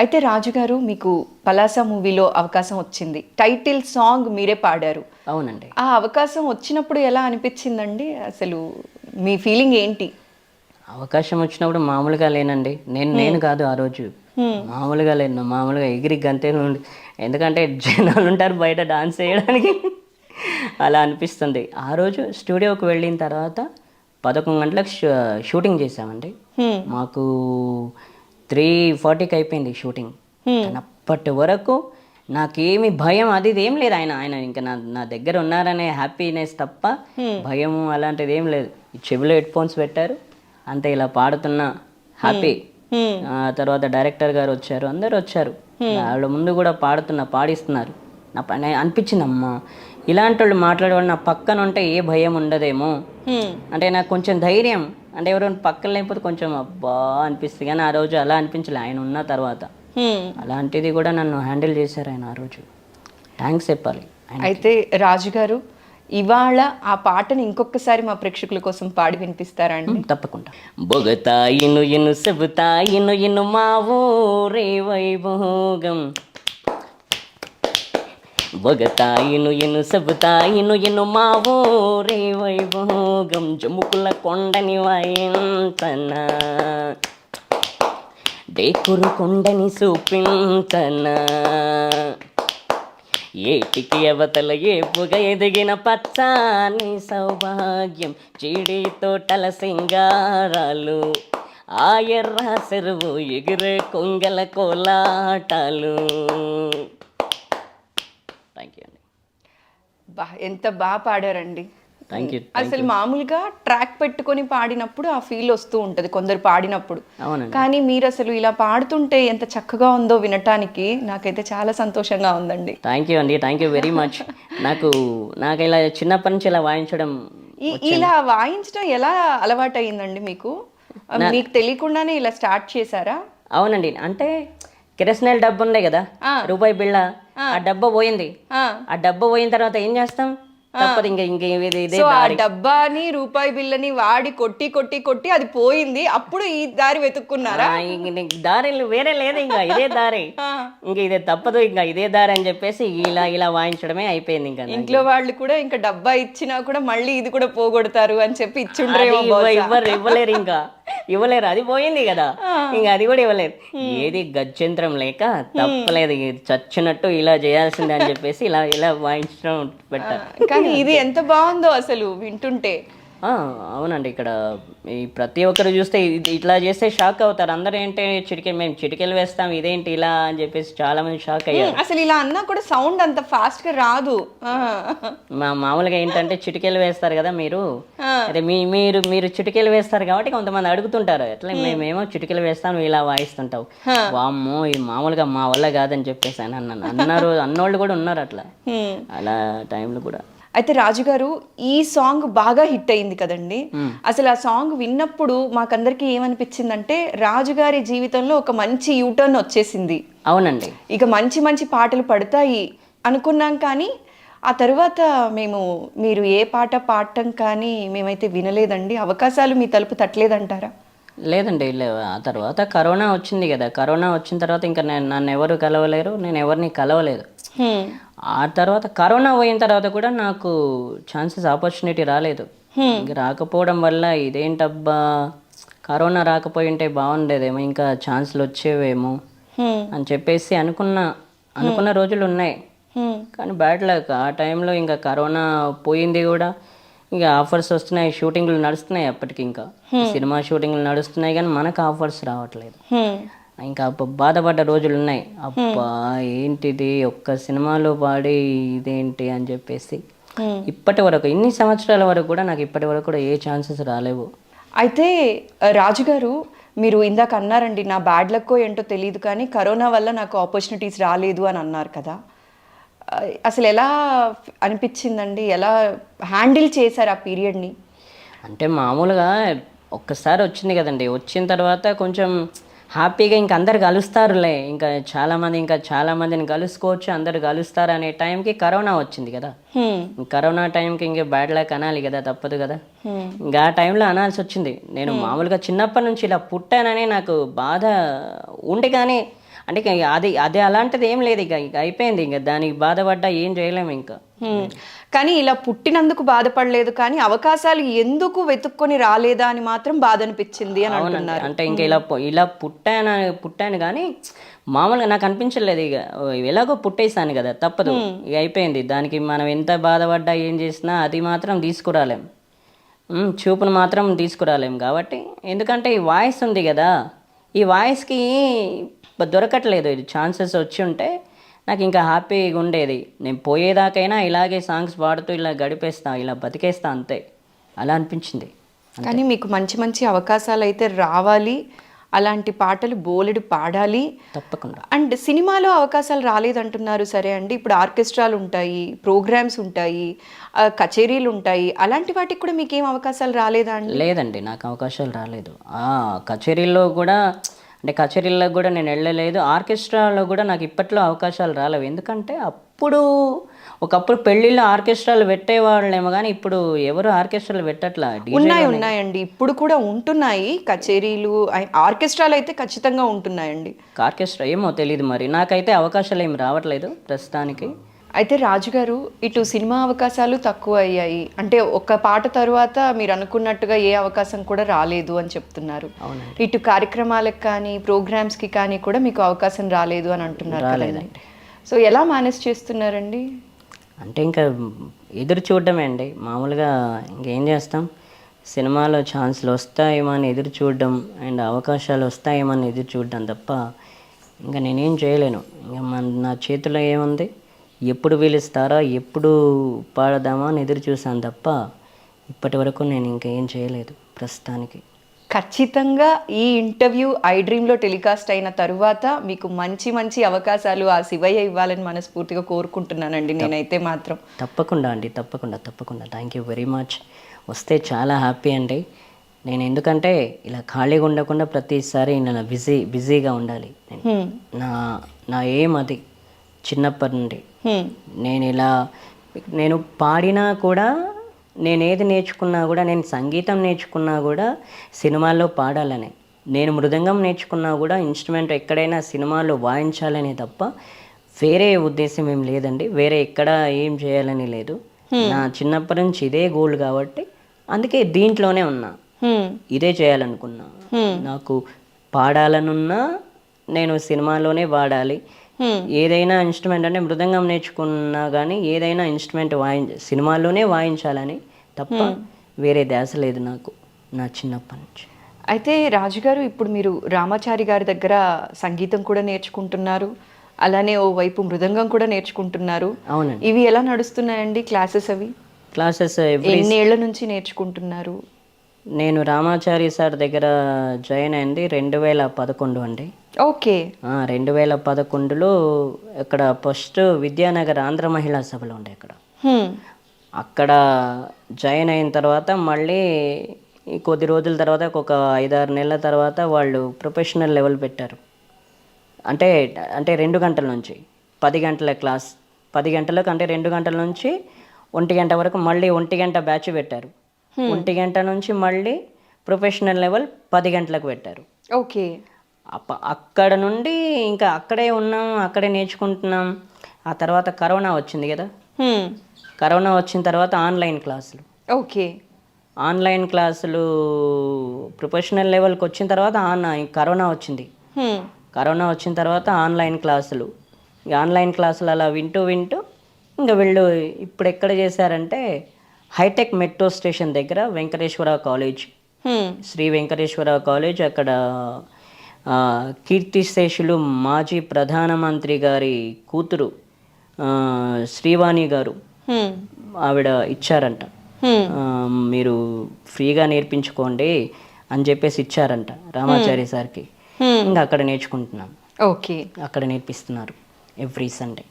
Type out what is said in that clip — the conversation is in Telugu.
అయితే రాజుగారు మీకు పలాస మూవీలో అవకాశం వచ్చింది. టైటిల్ సాంగ్ మీరే పాడారు. అవునండి. ఆ అవకాశం వచ్చినప్పుడు ఎలా అనిపించిందండి? అసలు మీ ఫీలింగ్ ఏంటి? అవకాశం వచ్చినప్పుడు మామూలుగా లేనండి. నేను కాదు ఆ రోజు. మామూలుగా లేను. మామూలుగా ఎగిరి గంతేను ఉండి, ఎందుకంటే జనాలు ఉంటారు బయట డాన్స్ చేయడానికి. అలా అనిపిస్తుంది. ఆ రోజు స్టూడియోకి వెళ్ళిన తర్వాత 11 గంటలకు షూటింగ్ చేసామండి. మాకు 3:40కి అయిపోయింది షూటింగ్. కానీ అప్పటి వరకు నాకేమి భయం అది ఇది ఏం లేదు. ఆయన ఆయన ఇంకా నా దగ్గర ఉన్నారనే హ్యాపీనెస్ తప్ప భయము అలాంటిది ఏం లేదు. చెవిలో హెడ్ ఫోన్స్ పెట్టారు, అంతే ఇలా పాడుతున్నా హ్యాపీ. ఆ తర్వాత డైరెక్టర్ గారు వచ్చారు, అందరూ వచ్చారు. వాళ్ళ ముందు కూడా పాడిస్తున్నారు. నా పని అనిపించింది, అమ్మా ఇలాంటి వాళ్ళు మాట్లాడేవాళ్ళు నా పక్కన ఉంటే ఏ భయం ఉండదేమో. అంటే నాకు కొంచెం ధైర్యం, అంటే ఎవరైనా పక్కన లేకపోతే కొంచెం అబ్బా అనిపిస్తుంది. కానీ ఆ రోజు అలా అనిపించలే ఆయన ఉన్న తర్వాత. అలాంటిది కూడా నన్ను హ్యాండిల్ చేశారు ఆయన ఆ రోజు. థ్యాంక్స్ చెప్పాలి. అయితే రాజుగారు ఇవాళ ఆ పాటను ఇంకొకసారి మా ప్రేక్షకుల కోసం పాడి వినిపిస్తారా అండి? తప్పకుండా. బొగతాయిను ఇను చెబుతాయిను ఇను మా ఊరే వైభోగం, బొగతాయిను ఇను చెబుతాయిను ఇను మా ఊరే వైభోగం, జముకుల కొండని వాయించనా, డేకురు కొండని చూపించనా, ఏటికి అవతల ఏపుగ ఎదిగిన పచ్చాని సౌభాగ్యం, చీడి తోటల సింగారాలు, ఆ ఎర్ర చెరువు ఎగిరే కొంగల కోలాటాలు. థ్యాంక్ యూ అండి. ఎంత బాగా పాడారండి. Thank you. అసలు మామూలుగా ట్రాక్ పెట్టుకొని పాడినప్పుడు ఆ ఫీల్ వస్తూ ఉంటది కొందరు పాడినప్పుడు. అవునండి. కానీ మీరు అసలు ఇలా పాడుతుంటే ఎంత చక్కగా ఉందో వినటానికి నాకైతే చాలా సంతోషంగా ఉందండి. థ్యాంక్ యూ అండి. Thank you very much. నాకు ఇలా చిన్నప్పటి నుంచి ఇలా వాయించడం, ఇలా వాయించడం ఎలా అలవాటు అయ్యిందండి మీకు? మీకు తెలియకుండానే ఇలా స్టార్ట్ చేశారా? అవునండి. అంటే కిరసనాయిల్ డబ్బు ఉండే కదా, రూపాయి బిళ్ళ, ఆ డబ్బా పోయింది. ఆ డబ్బా పోయిన తర్వాత ఏం చేస్తాం, తప్పదు. ఇదే ఆ డబ్బాని రూపాయి బిల్లని వాడి కొట్టి కొట్టి కొట్టి అది పోయింది. అప్పుడు ఈ దారి వెతుక్కున్నారా? దారి వేరే లేదు, ఇంకా ఇదే దారి, ఇంకా ఇదే తప్పదు, ఇంకా ఇదే దారి అని చెప్పేసి ఇలా వాయించడమే అయిపోయింది. ఇంకా ఇంట్లో వాళ్ళు కూడా ఇంకా డబ్బా ఇచ్చినా కూడా మళ్ళీ ఇది కూడా పోగొడతారు అని చెప్పి ఇచ్చుండ్రేమో. ఇవ్వలేరు, ఇంకా ఇవ్వలేరు, అది పోయింది కదా, ఇంకా అది కూడా ఇవ్వలేరు. ఏది గత్యంతరం లేక తప్పలేదు, చచ్చినట్టు ఇలా చేయాల్సిందే అని చెప్పేసి ఇలా వాయించడం పెట్టారు. కానీ ఇది ఎంత బాగుందో అసలు వింటుంటే. అవునండి. ఇక్కడ ఈ ప్రతి ఒక్కరు చూస్తే ఇట్లా చేస్తే షాక్ అవుతారు. అందరూ ఏంటి మేము చిటికెలు వేస్తాం, ఇదేంటి ఇలా అని చెప్పేసి చాలా మంది షాక్ అయ్యారు. అసలు ఇలా అన్నా కూడా సౌండ్ అంత ఫాస్ట్ గా రాదు. మామూలుగా ఏంటంటే చిటికెలు వేస్తారు కదా మీరు, అదే మీరు చిటికెలు వేస్తారు కాబట్టి కొంతమంది అడుగుతుంటారు, ఎట్లా మేమేమో చిటికెలు వేస్తాం ఇలా వాయిస్తుంటావు, వామ్మో ఇది మామూలుగా మా వల్ల కాదని చెప్పేసి అన్నోళ్ళు కూడా ఉన్నారు అట్లా. అలా టైంలో కూడా. అయితే రాజుగారు ఈ సాంగ్ బాగా హిట్ అయింది కదండి. అసలు ఆ సాంగ్ విన్నప్పుడు మాకందరికి ఏమనిపించిందంటే రాజుగారి జీవితంలో ఒక మంచి యూటర్న్ వచ్చేసింది. అవునండి. ఇక మంచి మంచి పాటలు పడతాయి అనుకున్నాం, కానీ ఆ తర్వాత మీరు ఏ పాట పాడటం కానీ మేమైతే వినలేదండి. అవకాశాలు మీ తలుపు తట్టలేదంటారా? లేదండి, ఆ తర్వాత కరోనా వచ్చింది కదా, కరోనా వచ్చిన తర్వాత ఇంకా నన్ను ఎవరు కలవలేరు, నేను ఎవరిని కలవలేదు. ఆ తర్వాత కరోనా పోయిన తర్వాత కూడా నాకు ఆపర్చునిటీ రాలేదు. ఇంక రాకపోవడం వల్ల ఇదేంటబ్బా, కరోనా రాకపోయింటే బాగుండేదేమో, ఇంకా ఛాన్సులు వచ్చేవేమో అని చెప్పేసి అనుకున్న రోజులు ఉన్నాయి. కానీ బ్యాడ్ లక్, ఆ టైంలో ఇంకా కరోనా పోయింది కూడా. ఇంకా ఆఫర్స్ వస్తున్నాయి, షూటింగ్లు నడుస్తున్నాయి, అప్పటికి ఇంకా సినిమా షూటింగ్లు నడుస్తున్నాయి, కానీ మనకు ఆఫర్స్ రావట్లేదు. ఇంకా బాధపడ్డ రోజులు ఉన్నాయి. అబ్బా ఏంటిది, ఒక్క సినిమాలో పాడి ఇదేంటి అని చెప్పేసి ఇప్పటి వరకు ఇన్ని సంవత్సరాల వరకు కూడా నాకు ఇప్పటి వరకు కూడా ఏ ఛాన్సెస్ రాలేవు. అయితే రాజుగారు మీరు ఇందాక అన్నారండి, నా బ్యాడ్ లక్కో ఏంటో తెలియదు కానీ కరోనా వల్ల నాకు ఆపర్చునిటీస్ రాలేదు అని అన్నారు కదా. అసలు ఎలా అనిపించిందండి, ఎలా హ్యాండిల్ చేశారు ఆ పీరియడ్ని? అంటే మామూలుగా ఒక్కసారి వచ్చింది కదండి, వచ్చిన తర్వాత కొంచెం హ్యాపీగా ఇంకా అందరు కలుస్తారులే, ఇంకా చాలా మందిని కలుసుకోవచ్చు, అందరు కలుస్తారు అనే టైంకి కరోనా వచ్చింది కదా. కరోనా టైంకి ఇంకా బ్యాడ్ లక్ అనాలి కదా, తప్పదు కదా. ఇంకా ఆ టైంలో అనాల్సి వచ్చింది. నేను మామూలుగా చిన్నప్పటి నుంచి ఇలా పుట్టానని నాకు బాధ ఉండి, కానీ అంటే ఇక అది అలాంటిది ఏం లేదు, ఇక అయిపోయింది, ఇంకా దానికి బాధపడ్డా ఏం చేయలేము ఇంకా. కానీ ఇలా పుట్టినందుకు బాధపడలేదు, కానీ అవకాశాలు ఎందుకు వెతుక్కొని రాలేదా అని మాత్రం బాధ అనిపించింది అని అంటున్నారు. అంటే ఇంకా ఇలా పుట్టాను కానీ మామూలుగా నాకు అనిపించలేదు, ఇక ఎలాగో పుట్టేసాను కదా, తప్పదు, ఇక అయిపోయింది. దానికి మనం ఎంత బాధపడ్డా ఏం చేసినా అది మాత్రం తీసుకురాలేం, చూపును మాత్రం తీసుకురాలేం. కాబట్టి ఎందుకంటే ఈ వాయిస్ ఉంది కదా, ఈ వాయిస్కి దొరకట్లేదు, ఇది ఛాన్సెస్ వచ్చి ఉంటే నాకు ఇంకా హ్యాపీగా ఉండేది. నేను పోయేదాకైనా ఇలాగే సాంగ్స్ పాడుతూ ఇలా గడిపేస్తా, ఇలా బతికేస్తా, అంతే. అలా అనిపించింది. కానీ మీకు మంచి మంచి అవకాశాలు అయితే రావాలి, అలాంటి పాటలు బోలెడు పాడాలి తప్పకుండా. అండ్ సినిమాలో అవకాశాలు రాలేదంటున్నారు, సరే అండి. ఇప్పుడు ఆర్కెస్ట్రాలు ఉంటాయి, ప్రోగ్రామ్స్ ఉంటాయి, కచేరీలు ఉంటాయి, అలాంటి వాటికి కూడా మీకేం అవకాశాలు రాలేదా అండి? లేదండి, నాకు అవకాశాలు రాలేదు. కచేరీల్లో కూడా, అంటే కచేరీల్లో కూడా నేను వెళ్ళలేదు. ఆర్కెస్ట్రాలో కూడా నాకు ఇప్పట్లో అవకాశాలు రాలేవు. ఎందుకంటే ఒకప్పుడు పెళ్ళిళ్ళు ఆర్కెస్ట్రాలు పెట్టేవాళ్ళేమో, కానీ ఇప్పుడు ఎవరు ఆర్కెస్ట్రాలు పెట్టట్లా. ఉన్నాయండి, ఇప్పుడు కూడా ఉంటున్నాయి కచేరీలు, ఆర్కెస్ట్రాలు అయితే ఖచ్చితంగా ఉంటున్నాయండి. ఆర్కెస్ట్రా ఏమో తెలియదు మరి, నాకైతే అవకాశాలు ఏమి రావట్లేదు ప్రస్తుతానికి. అయితే రాజుగారు, ఇటు సినిమా అవకాశాలు తక్కువ అయ్యాయి, అంటే ఒక పాట తరువాత మీరు అనుకున్నట్టుగా ఏ అవకాశం కూడా రాలేదు అని చెప్తున్నారు. ఇటు కార్యక్రమాలకు కానీ ప్రోగ్రామ్స్కి కానీ కూడా మీకు అవకాశం రాలేదు అని అంటున్నారు కదండి. సో ఎలా మేనేజ్ చేస్తున్నారండి? అంటే ఇంకా ఎదురు చూడడమే అండి మామూలుగా, ఇంకేం చేస్తాం. సినిమాలో ఛాన్స్లు వస్తాయేమో అని ఎదురు చూడడం, అండ్ అవకాశాలు వస్తాయేమో అని ఎదురు చూడడం తప్ప ఇంకా నేనేం చేయలేను. ఇంకా నా చేతిలో ఏముంది, ఎప్పుడు పిలుస్తారో, ఎప్పుడు పాడదామా అని ఎదురు చూసాను తప్ప ఇప్పటి వరకు నేను ఇంకేం చేయలేదు ప్రస్తుతానికి. ఖచ్చితంగా ఈ ఇంటర్వ్యూ ఐ డ్రీమ్లో టెలికాస్ట్ అయిన తరువాత మీకు మంచి మంచి అవకాశాలు ఆ శివయ్య ఇవ్వాలని మనస్ఫూర్తిగా కోరుకుంటున్నానండి నేనైతే మాత్రం. తప్పకుండా అండి, తప్పకుండా. Thank you very much. వస్తే చాలా హ్యాపీ అండి. నేను ఎందుకంటే ఇలా ఖాళీగా ఉండకుండా ప్రతిసారి ఇలా బిజీగా ఉండాలి. నా ఏం అది చిన్నప్పటి నుండి నేను పాడినా కూడా, నేను ఏది నేర్చుకున్నా కూడా, నేను సంగీతం నేర్చుకున్నా కూడా సినిమాల్లో పాడాలని, నేను మృదంగం నేర్చుకున్నా కూడా ఇన్స్ట్రుమెంట్ ఎక్కడైనా సినిమాల్లో వాయించాలనే తప్ప వేరే ఉద్దేశం ఏం లేదండి. వేరే ఎక్కడ ఏం చేయాలని లేదు. నా చిన్నప్పటి నుంచి ఇదే గోల్ కాబట్టి అందుకే దీంట్లోనే ఉన్నా, ఇదే చేయాలనుకున్నా. నాకు పాడాలనున్నా నేను సినిమాలోనే వాడాలి. ఏదైనా ఇన్స్ట్రుమెంట్, అంటే మృదంగం నేర్చుకున్నా కానీ ఏదైనా ఇన్స్ట్రుమెంట్ సినిమాల్లోనే వాయించాలని తప్ప వేరే ధ్యాస లేదు నాకు నా చిన్నప్పటి నుంచి. అయితే రాజుగారు, ఇప్పుడు మీరు రామాచారి గారి దగ్గర సంగీతం కూడా నేర్చుకుంటున్నారు, అలానే ఓ వైపు మృదంగం కూడా నేర్చుకుంటున్నారు. అవునండి. ఇవి ఎలా నడుస్తున్నాయండి క్లాసెస్? క్లాసెస్ ఎన్నేళ్ల నుంచి నేర్చుకుంటున్నారు? నేను రామాచారి సార్ దగ్గర జాయిన్ అయింది 2011 అండి. ఓకే. 2011లో ఇక్కడ ఫస్ట్ విద్యానగర్ ఆంధ్ర మహిళా సభలో ఉండే అక్కడ జాయిన్ అయిన తర్వాత మళ్ళీ కొద్ది రోజుల తర్వాత, ఒక 5-6 నెలల తర్వాత వాళ్ళు ప్రొఫెషనల్ లెవెల్ పెట్టారు. అంటే 2 గంటల నుంచి 10 గంటల క్లాస్, 10 గంటలకు, అంటే 2 గంటల నుంచి 1 గంట వరకు మళ్ళీ 1 గంట బ్యాచ్ పెట్టారు. 1 గంట నుంచి మళ్ళీ ప్రొఫెషనల్ లెవెల్ 10 గంటలకు పెట్టారు. ఓకే. అక్కడ నుండి ఇంకా అక్కడే ఉన్నాం, అక్కడే నేర్చుకుంటున్నాం. ఆ తర్వాత కరోనా వచ్చింది కదా, కరోనా వచ్చిన తర్వాత ఆన్లైన్ క్లాసులు. ఓకే. ఆన్లైన్ క్లాసులు ప్రొఫెషనల్ లెవెల్కి వచ్చిన తర్వాత కరోనా వచ్చింది. కరోనా వచ్చిన తర్వాత ఆన్లైన్ క్లాసులు, ఆన్లైన్ క్లాసులు అలా వింటూ ఇంకా వీళ్ళు ఇప్పుడు ఎక్కడ చేశారంటే హైటెక్ మెట్రో స్టేషన్ దగ్గర వెంకటేశ్వర కాలేజ్, శ్రీ వెంకటేశ్వర కాలేజ్, అక్కడ కీర్తిశేషులు మాజీ ప్రధానమంత్రి గారి కూతురు శ్రీవాణి గారు, ఆవిడ ఇచ్చారంట, మీరు ఫ్రీగా నేర్పించుకోండి అని చెప్పేసి ఇచ్చారంట రామాచారి సార్కి. ఇంకా అక్కడ నేర్చుకుంటున్నాం. ఓకే. అక్కడ నేర్పిస్తున్నారు ఎవ్రీ సండే.